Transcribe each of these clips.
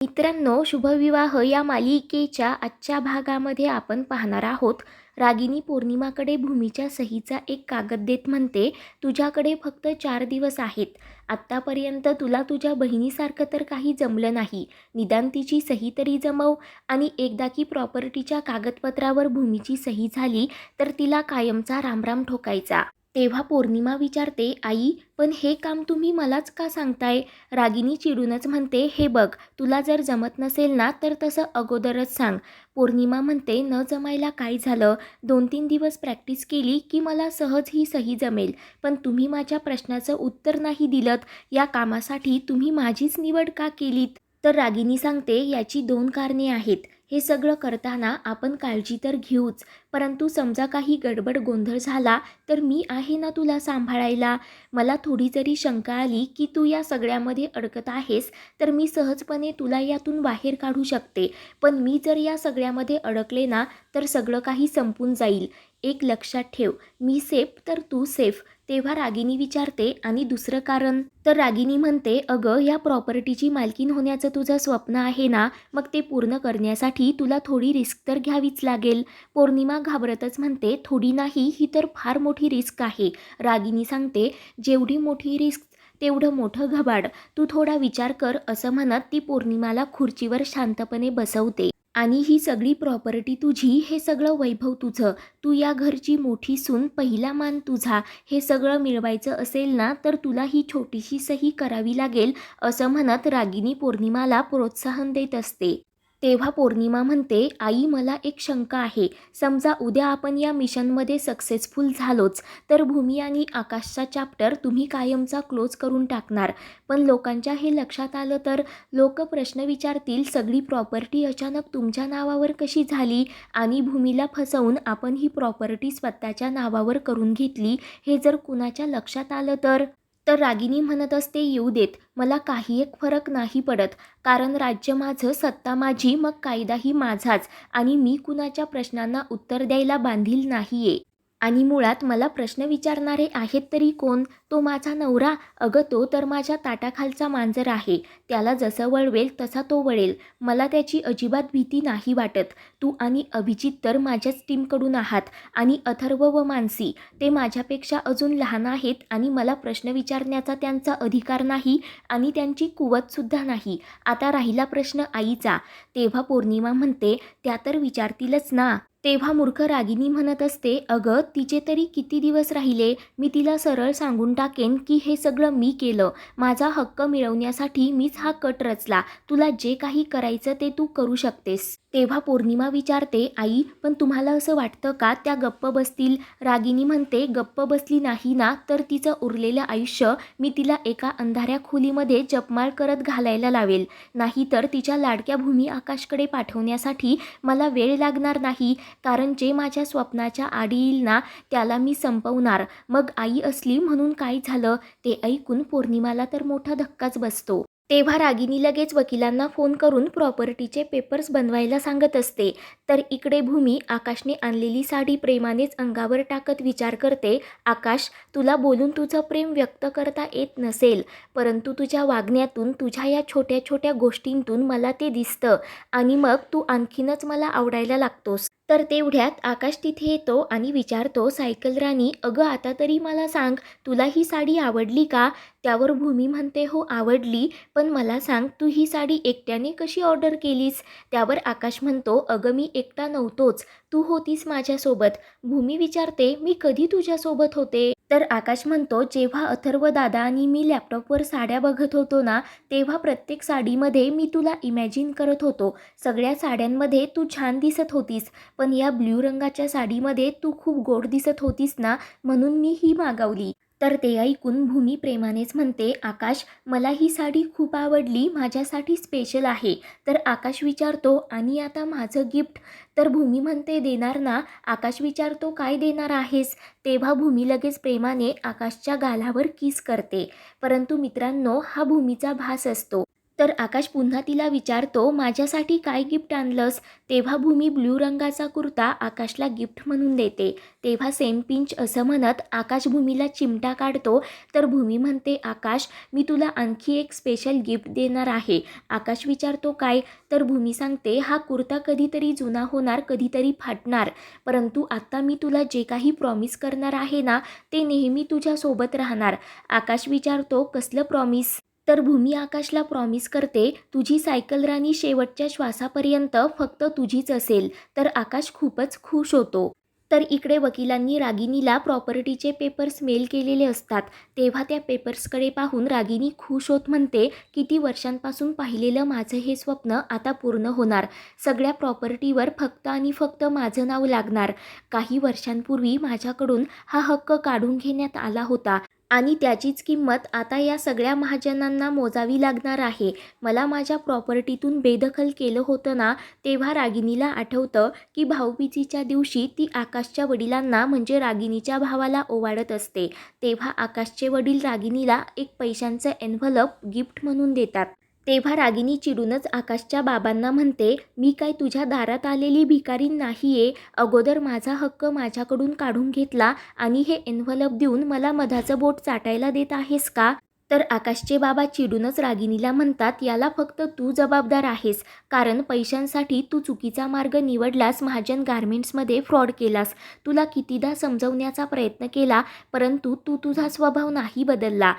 मित्रांनो, शुभविवाह या मालिकेच्या आजच्या भागामध्ये आपण पाहणार आहोत. रागिनी पौर्णिमाकडे भूमीच्या सहीचा एक कागद देत म्हणते, तुझ्याकडे फक्त 4 दिवस आहेत. आत्तापर्यंत तुला तुझ्या बहिणीसारखं तर काही जमलं नाही. निदान तिची सही तरी जमव. आणि एकदा की प्रॉपर्टीच्या कागदपत्रावर भूमीची सही झाली तर तिला कायमचा रामराम ठोकायचा. तेव्हा पौर्णिमा विचारते, आई पण हे काम तुम्ही मलाच का सांगताय? रागिनी चिडूनच म्हणते, हे बघ, तुला जर जमत नसेल ना तर तसं अगोदरच सांग. पौर्णिमा म्हणते, न जमायला काय झालं, 2-3 दिवस प्रॅक्टिस केली की मला सहज ही सही जमेल. पण तुम्ही माझ्या प्रश्नाचं उत्तर नाही दिलत. या कामासाठी तुम्ही माझीच निवड का केलीत? तर रागिनी सांगते, याची 2 कारणे आहेत. हे सगळं करताना आपण काळजी तर घेऊच, परंतु समजा काही गडबड गोंधळ झाला तर मी आहे ना तुला सांभाळायला. मला थोडी जरी शंका आली की तू या सगळ्यामध्ये अडकत आहेस तर मी सहजपणे तुला यातून बाहेर काढू शकते. पण मी जर या सगळ्यामध्ये अडकले ना तर सगळं काही संपून जाईल. एक लक्षात ठेव, मी सेफ तर तू सेफ. तेव्हा रागिनी विचारते, आणि दुसरं कारण? तर रागिनी म्हणते, अगं, या प्रॉपर्टीची मालकीण होण्याचं तुझं स्वप्न आहे ना, मग ते पूर्ण करण्यासाठी तुला थोडी रिस्क तर घ्यावीच लागेल. पौर्णिमा घाबरतच म्हणते, थोडी नाही, ही तर फार मोठी रिस्क आहे. रागिनी सांगते, जेवढी मोठी रिस्क तेवढं मोठं घबाड. तू थोडा विचार कर. असं म्हणत ती पौर्णिमाला खुर्चीवर शांतपणे बसवते. आणि ही सगळी प्रॉपर्टी तुझी, हे सगळं वैभव तुझं, तू या घरची मोठी सून, पहिला मान तुझा. हे सगळं मिळवायचं असेल ना तर तुला ही छोटीशी सही करावी लागेल. असं म्हणत रागिनी पौर्णिमाला प्रोत्साहन देत असते. तेव्हा पौर्णिमा म्हणते, आई मला एक शंका आहे. समजा उद्या आपण या मिशनमध्ये सक्सेसफुल झालोच तर भूमी आणि आकाशचा चॅप्टर तुम्ही कायमचा क्लोज करून टाकणार. पण लोकांच्या हे लक्षात आलं तर? लोक प्रश्न विचारतील, सगळी प्रॉपर्टी अचानक तुमच्या नावावर कशी झाली? आणि भूमीला फसवून आपण ही प्रॉपर्टी स्वतःच्या नावावर करून घेतली, हे जर कुणाच्या लक्षात आलं तर? तर रागिनी म्हणत असते, येऊ देत, मला काही एक फरक नाही पडत. कारण राज्य माझं, सत्ता माझी, मग कायदाही माझाच. आणि मी कुणाच्या प्रश्नांना उत्तर द्यायला बांधील नाहीये. आणि मुळात मला प्रश्न विचारणारे आहेत तरी कोण? तो माझा नवरा? अगं, तो तर माझ्या ताटाखालचा मांजर आहे. त्याला जसं वळवेल तसा तो वळेल. मला त्याची अजिबात भीती नाही वाटत. तू आणि अभिजित तर माझ्याच टीमकडून आहात. आणि अथर्व व मानसी, ते माझ्यापेक्षा अजून लहान आहेत आणि मला प्रश्न विचारण्याचा त्यांचा अधिकार नाही आणि त्यांची कुवतसुद्धा नाही. आता राहिला प्रश्न आईचा. तेव्हा पौर्णिमा म्हणते, त्या तर विचारतीलच ना. तेव्हा मूर्ख रागिनी म्हणत असते, अगं, तिचे तरी किती दिवस राहिले? मी तिला सरळ सांगून टाकेन की हे सगळं मी केलं. माझा हक्क मिळवण्यासाठी मीच हा कट रचला. तुला जे काही करायचं ते तू करू शकतेस. तेव्हा पौर्णिमा विचारते, आई पण तुम्हाला असं वाटतं का त्या गप्प बसतील? रागिनी म्हणते, गप्प बसली नाही ना तर तिचं उरलेलं आयुष्य मी तिला एका अंधाऱ्या खोलीमध्ये जपमाळ करत घालायला लावेल. नाहीतर तिच्या लाडक्या भूमी आकाशकडे पाठवण्यासाठी मला वेळ लागणार नाही. कारण जे माझ्या स्वप्नाच्या आडी येईल ना त्याला मी संपवणार. मग आई असली म्हणून काय झालं? ते ऐकून पौर्णिमाला तर मोठा धक्काच बसतो. तेव्हा रागिनी लगेच वकिलांना फोन करून प्रॉपर्टीचे पेपर्स बनवायला सांगत असते. तर इकडे भूमी आकाशने आणलेली साडी प्रेमानेच अंगावर टाकत विचार करते, आकाश, तुला बोलून तुझं प्रेम व्यक्त करता येत नसेल, परंतु तुझ्या वागण्यातून, तुझ्या या छोट्या छोट्या गोष्टींतून मला ते दिसतं. आणि मग तू आणखीनच मला आवडायला लागतोस. तर तेवढ्यात आकाश तिथे येतो आणि विचारतो, सायकल राणी, अगं, आता तरी मला सांग, तुला ही साडी आवडली का? त्यावर भूमी म्हणते, हो आवडली, पण मला सांग, तू ही साडी एकट्याने कशी ऑर्डर केलीस? त्यावर आकाश म्हणतो, अगं, मी एकटा नव्हतोच, तू होतीस माझ्यासोबत. भूमी विचारते, मी कधी तुझ्यासोबत होते? तर आकाश म्हणतो, जेव्हा अथर्व दादा आणि मी लॅपटॉपवर साड्या बघत होतो ना, तेव्हा प्रत्येक साडीमध्ये मी तुला इमॅजिन करत होतो. सगळ्या साड्यांमध्ये तू छान दिसत होतीस, पण या ब्ल्यू रंगाच्या साडीमध्ये तू खूप गोड दिसत होतीस ना, म्हणून मी ही मागवली. तर ते ऐकून भूमी प्रेमानेच म्हणते, आकाश, मला ही साडी खूप आवडली, माझ्यासाठी स्पेशल आहे. तर आकाश विचारतो, आणि आता माझं गिफ्ट? तर भूमी म्हणते, देणार ना. आकाश विचारतो, काय देणार आहेस? तेव्हा भूमी लगेच प्रेमाने आकाशच्या गालावर किस करते. परंतु मित्रांनो, हा भूमीचा भास असतो. तर आकाश पुन्हा तिला विचारतो, माझ्यासाठी काय गिफ्ट आणलंस? तेव्हा भूमी ब्ल्यू रंगाचा कुर्ता आकाशला गिफ्ट म्हणून देते. तेव्हा सेम पिंच असं म्हणत आकाश भूमीला चिमटा काढतो. तर भूमी म्हणते, आकाश मी तुला आणखी एक स्पेशल गिफ्ट देणार आहे. आकाश विचारतो, काय? तर भूमी सांगते, हा कुर्ता कधीतरी जुना होणार, कधीतरी फाटणार, परंतु आत्ता मी तुला जे काही प्रॉमिस करणार आहे ना, ते नेहमी तुझ्यासोबत राहणार. आकाश विचारतो, कसलं प्रॉमिस? तर भूमी आकाशला प्रॉमिस करते, तुझी सायकल राणी शेवटच्या श्वासापर्यंत फक्त तुझीच असेल. तर आकाश खूपच खुश होतो. तर इकडे वकिलांनी रागिनीला प्रॉपर्टीचे पेपर्स मेल केलेले असतात. तेव्हा त्या पेपर्सकडे पाहून रागिनी खुश होत म्हणते, किती वर्षांपासून पाहिलेलं माझं हे स्वप्न आता पूर्ण होणार. सगळ्या प्रॉपर्टीवर फक्त आणि फक्त माझं नाव लागणार. काही वर्षांपूर्वी माझ्याकडून हा हक्क काढून घेण्यात आला होता आणि त्याचीच किंमत आता या सगळ्या महाजनांना मोजावी लागणार आहे. मला माझ्या प्रॉपर्टीतून बेदखल केलं होतं ना, तेव्हा रागिनीला आठवतं की भाऊबीजेच्या दिवशी ती आकाशच्या वडिलांना म्हणजे रागिनीच्या भावाला ओवाळत असते. तेव्हा आकाशचे वडील रागिनीला एक पैशांचं एन्व्हलप गिफ्ट म्हणून देतात. तेव्हा रागिनी चिडूनच आकाशच्या बाबांना म्हणते, मी काय तुझ्या दारात आलेली भिकारी नाहीये. अगोदर माझा हक्क माझ्याकडून काढून घेतला आणि हे एन्व्हलप देऊन मला मधाचं बोट चाटायला देत आहेस का? तर आकाशचे बाबा चिडूनच रागिनीला म्हणतात, याला फक्त तू जबाबदार आहेस, कारण पैशांसाठी तू चुकीचा मार्ग निवडलास, महाजन गारमेंट्समध्ये फ्रॉड केलास. तुला कितीदा समजवण्याचा प्रयत्न केला, परंतु तू तुझा स्वभाव नाही बदलला.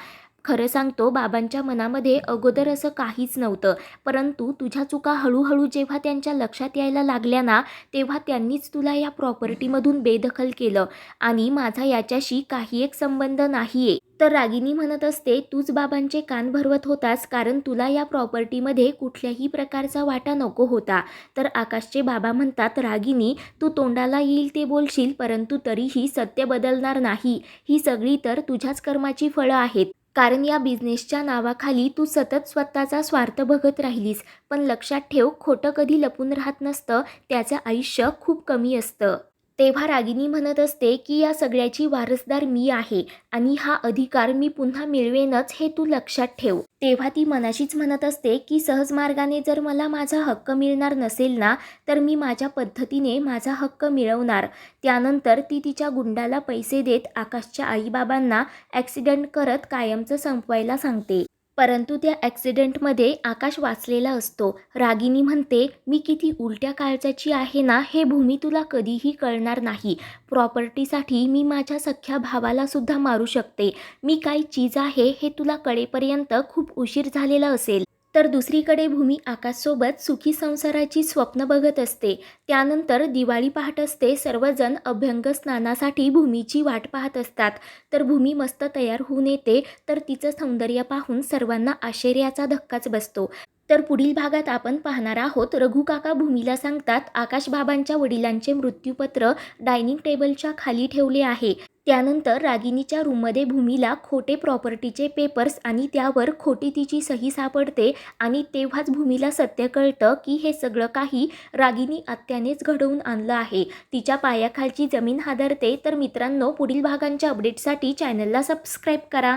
खरं सांगतो, बाबांच्या मनामध्ये अगोदर असं काहीच नव्हतं, परंतु तुझ्या चुका हळूहळू जेव्हा त्यांच्या लक्षात यायला लागल्या ना, तेव्हा त्यांनीच तुला या प्रॉपर्टीमधून बेदखल केलं आणि माझा याच्याशी काही एक संबंध नाहीये. तर रागिनी म्हणत असते, तूच बाबांचे कान भरवत होतास, कारण तुला या प्रॉपर्टीमध्ये कुठल्याही प्रकारचा वाटा नको होता. तर आकाशचे बाबा म्हणतात, रागिनी तू तोंडाला येईल ते बोलशील, परंतु तरीही सत्य बदलणार नाही. ही सगळी तर तुझ्याच कर्माची फळं आहेत, कारण या बिझनेसच्या नावाखाली तू सतत स्वतःचा स्वार्थ बघत राहिलीस. पण लक्षात ठेव, खोटं कधी लपून राहत नसतं, त्याचं आयुष्य खूप कमी असतं. तेव्हा रागिनी म्हणत असते की या सगळ्याची वारसदार मी आहे आणि हा अधिकार मी पुन्हा मिळवेनच, हे तू लक्षात ठेव. तेव्हा ती मनाशीच म्हणत असते की सहज मार्गाने जर मला माझा हक्क मिळणार नसेल ना, तर मी माझ्या पद्धतीने माझा हक्क मिळवणार. त्यानंतर ती तिच्या गुंडाला पैसे देत आकाशच्या आईबाबांना ॲक्सिडेंट करत कायमचं संपवायला सांगते. परंतु त्या ॲक्सिडेंटमध्ये आकाश वाचलेला असतो. रागिनी म्हणते, मी किती उलट्या काळजाची आहे ना, हे भूमी तुला कधीही कळणार नाही. प्रॉपर्टीसाठी मी माझ्या सख्ख्या भावाला सुद्धा मारू शकते. मी काय चीज आहे हे तुला कळेपर्यंत खूप उशीर झालेला असेल. तर दुसरीकडे भूमी आकाशसोबत सुखी संसाराची स्वप्न बघत असते. त्यानंतर दिवाळी पहाट असते. सर्वजण अभ्यंग स्नानासाठी भूमीची वाट पाहत असतात. तर भूमी मस्त तयार होऊन येते. तर तिचं सौंदर्य पाहून सर्वांना आश्चर्याचा धक्काच बसतो. तर पुढील भागात आपण पाहणार आहोत, रघु काका भूमीला सांगतात, आकाश बाबांच्या वडिलांचे मृत्यूपत्र डायनिंग टेबलच्या खाली ठेवले आहे. त्यानंतर रागिनीच्या रूममध्ये भूमीला खोटे प्रॉपर्टीचे पेपर्स आणि त्यावर खोटी तिची सही सापडते आणि तेव्हाच भूमीला सत्य कळतं की हे सगळं काही रागिनी आत्यानेच घडवून आणलं आहे. तिच्या पायाखालची जमीन हादरते. तर मित्रांनो, पुढील भागांच्या अपडेटसाठी चॅनलला सबस्क्राईब करा.